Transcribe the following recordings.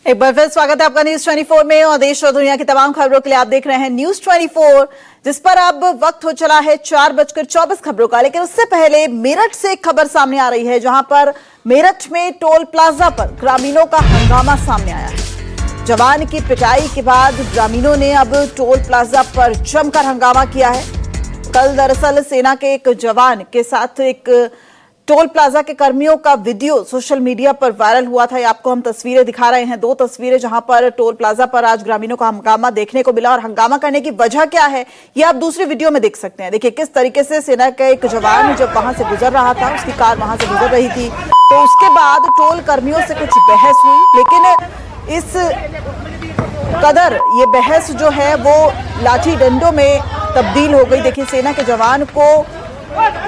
एक बार फिर स्वागत है आपका न्यूज 24 में और देश और दुनिया की तमाम खबरों के लिए आप देख रहे हैं न्यूज 24, जिस पर अब वक्त हो चला है 4:24 खबरों का। लेकिन उससे पहले मेरठ से एक खबर सामने आ रही है, जहां पर मेरठ में टोल प्लाजा पर ग्रामीणों का हंगामा सामने आया है। जवान की पिटाई के बाद ग्रामीणों ने अब टोल प्लाजा पर जमकर हंगामा किया है। कल दरअसल सेना के एक जवान के साथ एक टोल प्लाजा के कर्मियों का वीडियो सोशल मीडिया पर वायरल हुआ था। ये आपको हम तस्वीरें दिखा रहे हैं, 2 तस्वीरें जहां पर टोल प्लाजा पर आज ग्रामीणों का हंगामा देखने को मिला। और हंगामा करने की वजह क्या है, ये आप दूसरी वीडियो में देख सकते हैं। देखिए किस तरीके से सेना का एक जवान जब वहां से गुजर रहा था, उसकी कार वहां से गुजर रही थी, तो उसके बाद टोल कर्मियों से कुछ बहस हुई। लेकिन इस कदर ये बहस जो है वो लाठी डंडों में तब्दील हो गई। देखिए सेना के जवान को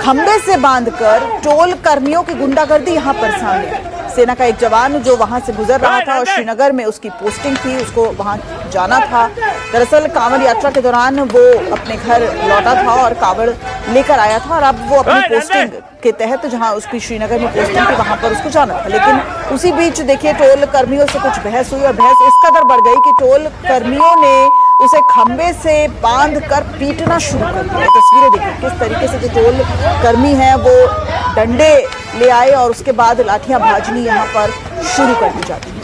खंबे से बांधकर टोल कर्मियों की गुंडागर्दी यहां पर सामने आई। सेना का एक जवान जो वहां से गुजर रहा था और श्रीनगर में उसकी पोस्टिंग थी, उसको वहां जाना था। दरअसल कांवड़ यात्रा के दौरान वो अपने घर लौटा था और कांवड़ लेकर आया था, और अब वो अपनी पोस्टिंग के तहत जहां उसकी श्रीनगर में पोस्टिंग थी वहां पर उसको जाना था। लेकिन उसी बीच देखिए टोल कर्मियों से कुछ बहस हुई और बहस इस कदर बढ़ गई कि टोल कर्मियों ने उसे खंबे से बांधकर पीटना शुरू कर दिया। तस्वीरें देखिए किस तरीके से जो टोल कर्मी हैं वो डंडे ले आए और उसके बाद लाठियां भाजनी यहां पर शुरू कर दी जाती है।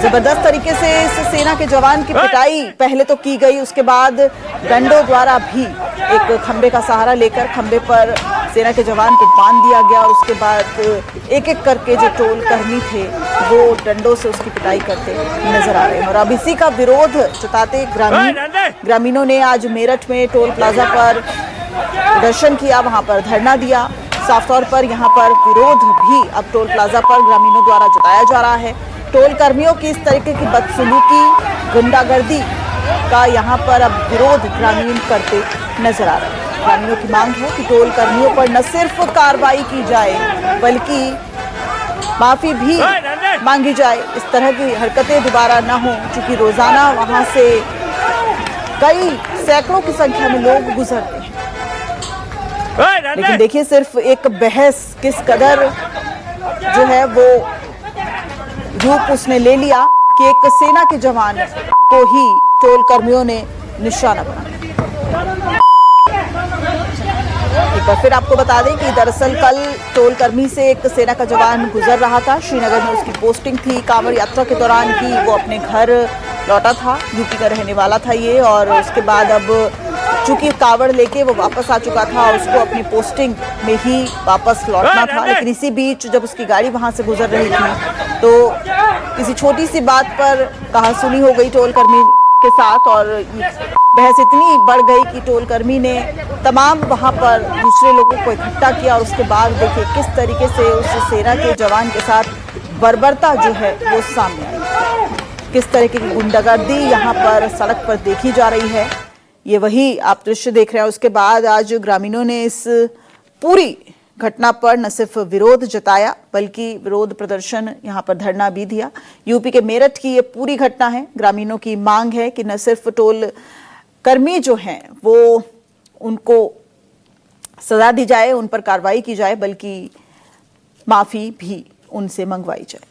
जबरदस्त तरीके से इस सेना के जवान की पिटाई पहले तो की गई, उसके बाद डंडों द्वारा भी एक खंबे का सहारा लेकर खंबे पर सेना के जवान को बांध दिया गया और उसके बाद एक एक करके जो टोल कर्मी थे वो डंडों से उसकी पिटाई करते नजर आ रहे हैं। और अब इसी का विरोध जताते ग्रामीणों ने आज मेरठ में टोल प्लाजा पर प्रदर्शन किया, वहां पर धरना दिया। साफ तौर पर यहाँ पर विरोध भी अब टोल प्लाजा पर ग्रामीणों द्वारा जताया जा रहा है। टोल कर्मियों की इस तरीके की बदसलूकी, गुंडागर्दी का यहाँ पर अब विरोध ग्रामीण करते नजर आ रहे हैं। ग्रामीणों की मांग है कि टोल कर्मियों पर न सिर्फ कार्रवाई की जाए बल्कि माफी भी मांगी जाए। इस तरह की हरकतें दोबारा न हो, क्योंकि रोजाना वहां से कई सैकड़ों की संख्या में लोग गुजरते हैं। लेकिन देखिए सिर्फ एक बहस किस कदर जो है वो रूप उसने ले लिया कि एक सेना के जवान को ही टोल कर्मियों ने निशाना बनाया। एक बार फिर आपको बता दें कि दरअसल कल टोल कर्मी से एक सेना का जवान गुजर रहा था। श्रीनगर में उसकी पोस्टिंग थी। कांवड़ यात्रा के दौरान ही वो अपने घर लौटा था। यूपी का रहने वाला था ये, और उसके बाद अब चूंकि कांवड़ लेके वो वापस आ चुका था, उसको अपनी पोस्टिंग में ही वापस लौटना था। लेकिन इसी बीच जब उसकी गाड़ी वहां से गुजर रही थी तो किसी छोटी सी बात पर कहासुनी हो गई टोल कर्मी के साथ, और बहस इतनी बढ़ गई कि टोल कर्मी ने तमाम वहां पर दूसरे लोगों को इकट्ठा किया। और उसके बाद देखिए किस तरीके से उस सेना के जवान के साथ बर्बरता जो है वो सामने आई। किस तरीके की गुंडागर्दी यहाँ पर सड़क पर देखी जा रही है, ये वही आप दृश्य देख रहे हैं। उसके बाद आज ग्रामीणों ने इस पूरी घटना पर न सिर्फ विरोध जताया बल्कि विरोध प्रदर्शन यहाँ पर धरना भी दिया। यूपी के मेरठ की ये पूरी घटना है। ग्रामीणों की मांग है कि न सिर्फ टोल कर्मी जो हैं वो उनको सजा दी जाए, उन पर कार्रवाई की जाए, बल्कि माफी भी उनसे मंगवाई जाए।